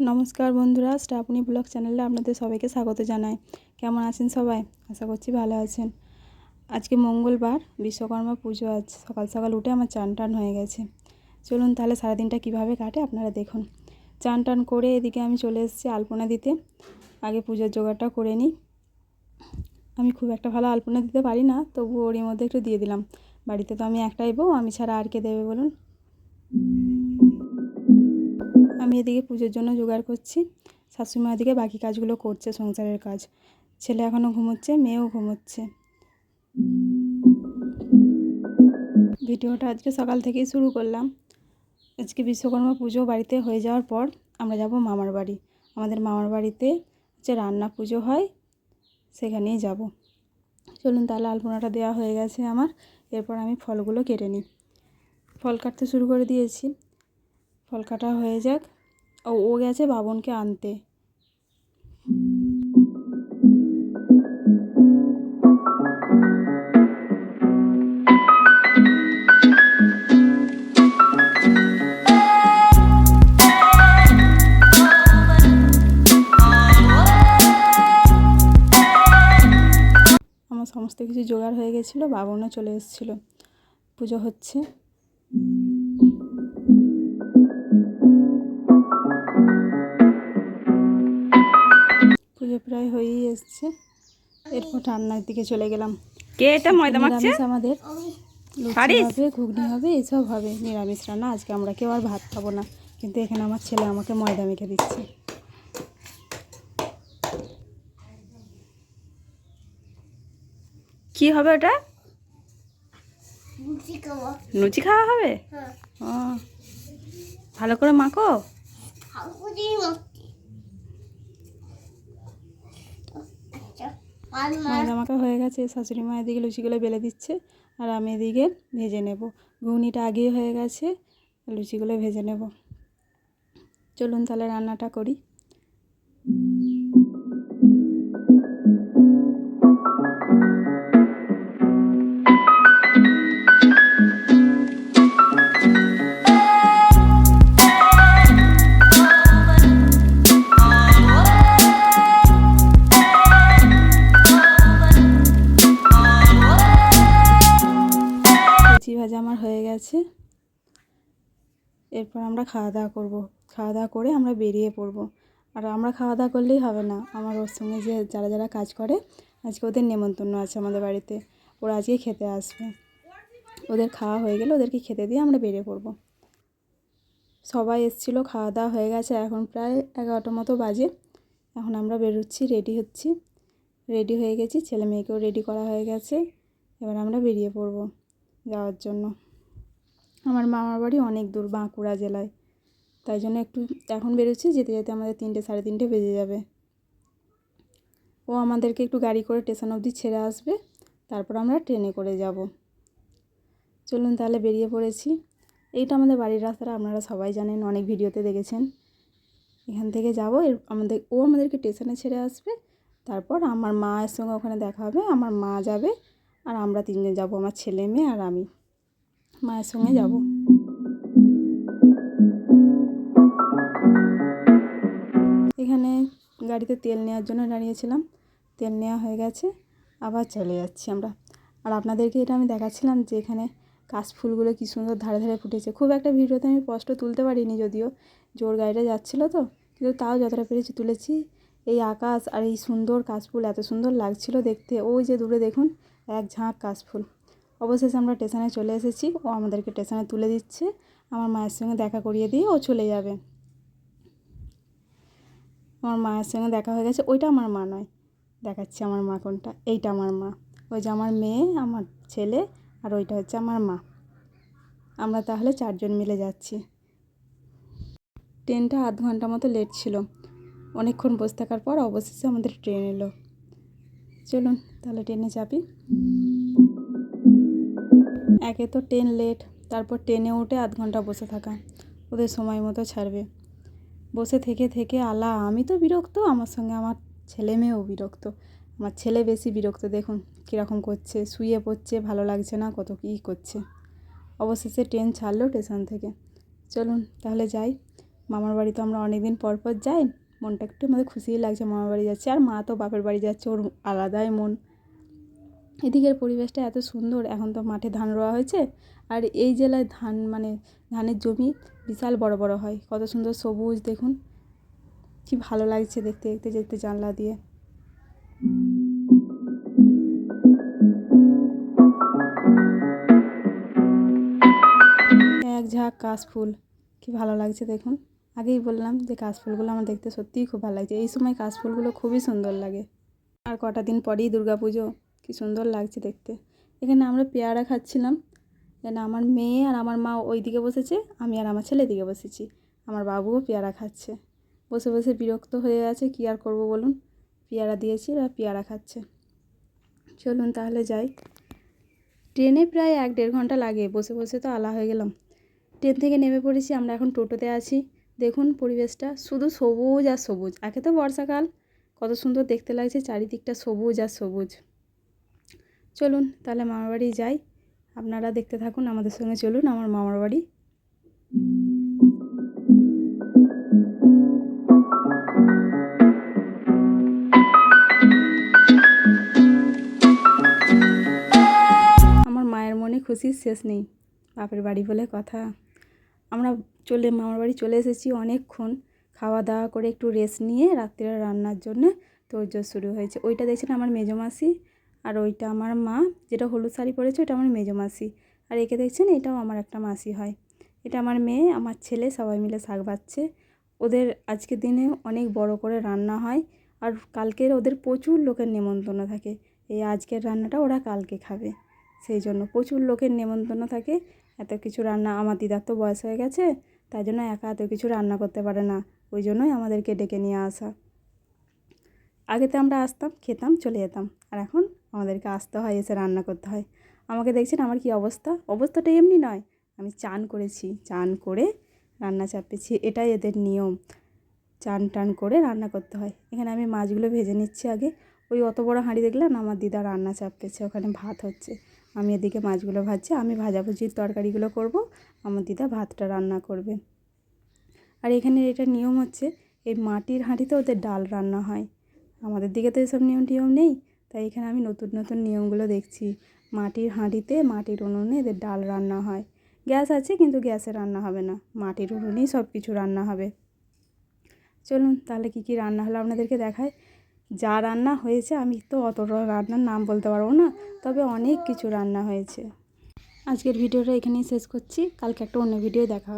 নমস্কার বন্ধুরা, শ্রাবণী ব্লগ চ্যানেলে আপনাদের সবাইকে স্বাগত জানাই। কেমন আছেন সবাই? আশা করছি ভালো আছেন। আজকে মঙ্গলবার, বিশ্বকর্মা পুজো। আজ সকাল সকাল উঠে আমার চান টান হয়ে গেছে। চলুন তাহলে সারাদিনটা কিভাবে কাটে আপনারা দেখুন। চান টান করে এদিকে আমি চলে এসেছি আলপনা দিতে। আগে পুজোর জোগাড়টা করে নিই। আমি খুব একটা ভালো আলপনা দিতে পারি না, তবু ওরই মধ্যে একটু দিয়ে দিলাম। বাড়িতে তো আমি একটাই বউ, আমি ছাড়া আর কে দেবে বলুন। আমি এদিকে পুজোর জন্য জোগাড় করছি, শাশুড়িমা এদিকে বাকি কাজগুলো করছে, সংসারের কাজ। ছেলে এখনও ঘুমোচ্ছে, মেয়েও ঘুমোচ্ছে। ভিডিওটা আজকে সকাল থেকেই শুরু করলাম। আজকে বিশ্বকর্মা পুজো বাড়িতে হয়ে যাওয়ার পর আমরা যাব মামার বাড়ি। আমাদের মামার বাড়িতে যে রান্না পুজো হয়, সেখানেই যাব। চলুন তাহলে আলপনাটা দেওয়া হয়ে গেছে আমার। এরপর আমি ফলগুলো কেটে নিই। ফল কাটতে শুরু করে দিয়েছি। ফল কাটা হয়ে যাক। ও গেছে বাবনকে আনতে। আমার সমস্ত কিছু জোগাড় হয়ে গেছিলো, বাবনও চলে এসেছিলো। পুজো হচ্ছে। পুজো প্রায় হয়েই এসছে। এরপর রান্নার দিকে চলে গেলাম। কে এটা ময়দা মাখছে? নিরামিষ আমাদের, লুচি হবে, ঘুগনি হবে, এসব হবে। নিরামিষ রান্না আজকে। আমরা কেউ আর ভাত খাবো না, কিন্তু এখানে আমার ছেলে আমাকে ময়দা মেখে দিচ্ছে। কি হবে ওটা? লুচি খাওয়া হবে। ও, ভালো করে মাখো। ময়দা মাখা হয়ে গেছে। শাশুড়ি মা এদিকে লুচিগুলো বেলে দিচ্ছে, আর আমি এদিকে ভেজে নেব। ঘুগনিটা আগেই হয়ে গেছে, লুচিগুলো ভেজে নেব। চলুন তাহলে রান্নাটা করি। লুচি ভাজা আমার হয়ে গেছে। এরপর আমরা খাওয়া দাওয়া করবো। খাওয়া দাওয়া করে আমরা বেরিয়ে পড়বো। আর আমরা খাওয়া দাওয়া করলেই হবে না, আমার ওর সঙ্গে যে যারা যারা কাজ করে, আজকে ওদের নেমন্তন্ন আছে আমাদের বাড়িতে। ওরা আজকে খেতে আসবে। ওদের খাওয়া হয়ে গেলে ওদেরকে খেতে দিয়ে আমরা বেরিয়ে পড়বো। সবাই এসেছিলো, খাওয়া দাওয়া হয়ে গেছে। এখন প্রায় 11টার মতো বাজে। এখন আমরা বেরোচ্ছি, রেডি হচ্ছি। রেডি হয়ে গেছি, ছেলে মেয়েকেও রেডি করা হয়ে গেছে। এবার আমরা বেরিয়ে পড়বো যাওয়ার জন্য। আমার মামার বাড়ি অনেক দূর, বাঁকুড়া জেলায়। তাই জন্য একটু এখন বেরোচ্ছি, যেতে যেতে আমাদের 3টে সাড়ে 3টে বেজে যাবে। ও আমাদেরকে একটু গাড়ি করে স্টেশন অবধি ছেড়ে আসবে, তারপর আমরা ট্রেনে করে যাব। চলুন তাহলে বেরিয়ে পড়েছি। এইটা আমাদের বাড়ির রাস্তাটা, আপনারা সবাই জানেন, অনেক ভিডিওতে দেখেছেন। এখান থেকে যাব। ও আমাদেরকে স্টেশনে ছেড়ে আসবে, তারপর আমার মায়ের সঙ্গে ওখানে দেখা হবে। আমার মা যাবে, আর আমরা 3জন যাব, আমার ছেলে মেয়ে আর আমি মায়ের সঙ্গে যাব। এখানে গাড়িতে তেল নেওয়ার জন্য দাঁড়িয়েছিলাম। তেল নেওয়া হয়ে গেছে, আবার চলে যাচ্ছি আমরা। আর আপনাদেরকে এটা আমি দেখাচ্ছিলাম যে এখানে কাশফুলগুলো কী সুন্দর ধারে ধারে ফুটেছে। খুব একটা ভিডিওতে আমি স্পষ্ট তুলতে পারিনি, যদিও জোর গাড়িটা যাচ্ছিলো তো, কিন্তু তাও যতটা পেরেছি তুলেছি। এই আকাশ আর এই সুন্দর কাশফুল এত সুন্দর লাগছিল দেখতে। ওই যে দূরে দেখুন, এক ঝাঁক কাশফুল। অবশেষে আমরা স্টেশনে চলে এসেছি। ও আমাদেরকে স্টেশনে তুলে দিচ্ছে, আমার মায়ের সঙ্গে দেখা করিয়ে দিয়ে ও চলে যাবে। আমার মায়ের সঙ্গে দেখা হয়ে গেছে। ওইটা আমার মা নয়, দেখাচ্ছি আমার মা কোনটা। এইটা আমার মা। ওই যে আমার মেয়ে, আমার ছেলে, আর ওইটা হচ্ছে আমার মা। আমরা তাহলে 4জন মিলে যাচ্ছি। ট্রেনটা আধ ঘন্টা মতো লেট ছিল। অনেকক্ষণ বসে থাকার পর অবশেষে আমাদের ট্রেন এলো। চলুন তাহলে ট্রেনে চাপি। একে তো ট্রেন লেট, তারপর ট্রেনে উঠে আধ ঘন্টা বসে থাকা। ওদের সময় মতো ছাড়বে। বসে থেকে থেকে আমি তো বিরক্ত, আমার সঙ্গে আমার ছেলে মেয়েও বিরক্ত। আমার ছেলে বেশি বিরক্ত, দেখুন কীরকম করছে, শুয়ে পড়ছে, ভালো লাগছে না, কত কী করছে। অবশেষে ট্রেন ছাড়লো স্টেশন থেকে। চলুন তাহলে যাই। মামার বাড়ি তো আমরা অনেক দিন পর পর যাই, মনটা একটু আমাদের খুশিই লাগছে মামার বাড়ি যাচ্ছে। আর মা তো বাপের বাড়ি যাচ্ছে, ওর আলাদাই মন। এদিকের পরিবেশটা এত সুন্দর। এখন তো মাঠে ধান রোয়া হয়েছে, আর এই জেলায় ধান মানে ধানের জমি বিশাল বড় বড় হয়। কত সুন্দর সবুজ দেখুন, কি ভালো লাগছে দেখতে দেখতে যেতে জানলা দিয়ে। এক ঝাঁক কাশফুল, কি ভালো লাগছে দেখুন। আগেই বললাম যে কাশফুলগুলো আমার দেখতে সত্যিই খুব ভালো লাগছে। এই সময় কাশফুলগুলো খুবই সুন্দর লাগে। আর কটা দিন পরেই দুর্গাপুজো, কি সুন্দর লাগছে দেখতে। এখানে আমরা পেয়ারা খাচ্ছিলাম। এখানে আমার মেয়ে আর আমার মা ওই দিকে বসেছে, আমি আর আমার ছেলে দিকে বসেছি। আমার বাবুও পেয়ারা খাচ্ছে। বসে বসে বিরক্ত হয়ে আছে, কী আর করবো বলুন। পেয়ারা দিয়েছি আর পেয়ারা খাচ্ছে। চলুন তাহলে যাই। ট্রেনে প্রায় 1-1.5 ঘন্টা লাগে, বসে বসে তো আলা হয়ে গেলাম। ট্রেন থেকে নেমে পড়েছি, আমরা এখন টোটোতে আছি। দেখুন পরিবেশটা শুধু সবুজ আর সবুজ। একে তো বর্ষাকাল, কত সুন্দর দেখতে লাগছে চারিদিকটা সবুজ আর সবুজ। চলুন তাহলে মামার বাড়ি যাই। আপনারা দেখতে থাকুন, আমাদের সঙ্গে চলুন আমার মামার বাড়ি। আমার মায়ের মনে খুশির শেষ নেই, বাপের বাড়ি বলে কথা। আমরা মামার বাড়ি চলে এসেছি অনেকক্ষণ। খাওয়া দাওয়া করে একটু রেস্ট নিয়ে রাত্রে রান্নার জন্য তোড়জোড় শুরু হয়েছে। ওইটা দেখছেন আমার মেজো মাসি, আর ওইটা আমার মা, যেটা হলুদ শাড়ি পরেছে ওটা আমার মেজো মাসি। আর একে দেখছেন, এটাও আমার একটা মাসি হয়। এটা আমার মেয়ে, আমার ছেলে, সবাই মিলে শাক বাচ্ছে। ওদের আজকের দিনে অনেক বড় করে রান্না হয়, আর কালকের ওদের প্রচুর লোকের নেমন্তন্ন থাকে। এই আজকের রান্নাটা ওরা কালকে খাবে, সেই জন্য প্রচুর লোকের নেমন্তন্ন থাকে। এত কিছু রান্না, আমার দিদার তো বয়স হয়ে গেছে, তাই জন্য একা এত কিছু রান্না করতে পারে না, ওই জন্যই আমাদেরকে ডেকে নিয়ে আসা। আগেতে আমরা আসতাম, খেতাম, চলে যেতাম, আর এখন আমাদেরকে আসতে হয়, এসে রান্না করতে হয়। আমাকে দেখছেন আমার কি অবস্থা। অবস্থাটা এমনি নয়, আমি চান করেছি, চান করে রান্না চাপিয়েছি, এটাই এদের নিয়ম। চান টান করে রান্না করতে হয়। এখানে আমি মাছগুলো ভেজে নিচ্ছি আগে। ওই অত বড় হাঁড়ি দেখলাম, আমার দিদা রান্না চাপিয়েছে, ওখানে ভাত হচ্ছে। আমি এদিকে মাছগুলো ভাজছি, আমি ভাজাভুজির তরকারিগুলো করব, আমার দিদা ভাতটা রান্না করবে। আর এখানে এটা নিয়ম হচ্ছে, এই মাটির হাঁড়িতে ওদের ডাল রান্না হয়। আমাদের দিকে তো এসব নিয়ম টিয়ম নেই, তাই এখানে আমি নতুন নতুন নিয়মগুলো দেখছি। মাটির হাঁড়িতে মাটির উনুনে এদের ডাল রান্না হয়। গ্যাস আছে কিন্তু গ্যাসে রান্না হবে না, মাটির উনুনেই সব কিছু রান্না হবে। চলুন তাহলে কী কী রান্না হলো আপনাদেরকে দেখায়। যা রান্না হয়েছে আমি তো অতটা রান্নার নাম বলতে পারবো না, তবে অনেক কিছু রান্না হয়েছে। আজকের ভিডিওটা এখানেই শেষ করছি, কালকে একটা অন্য ভিডিও দেখা হবে।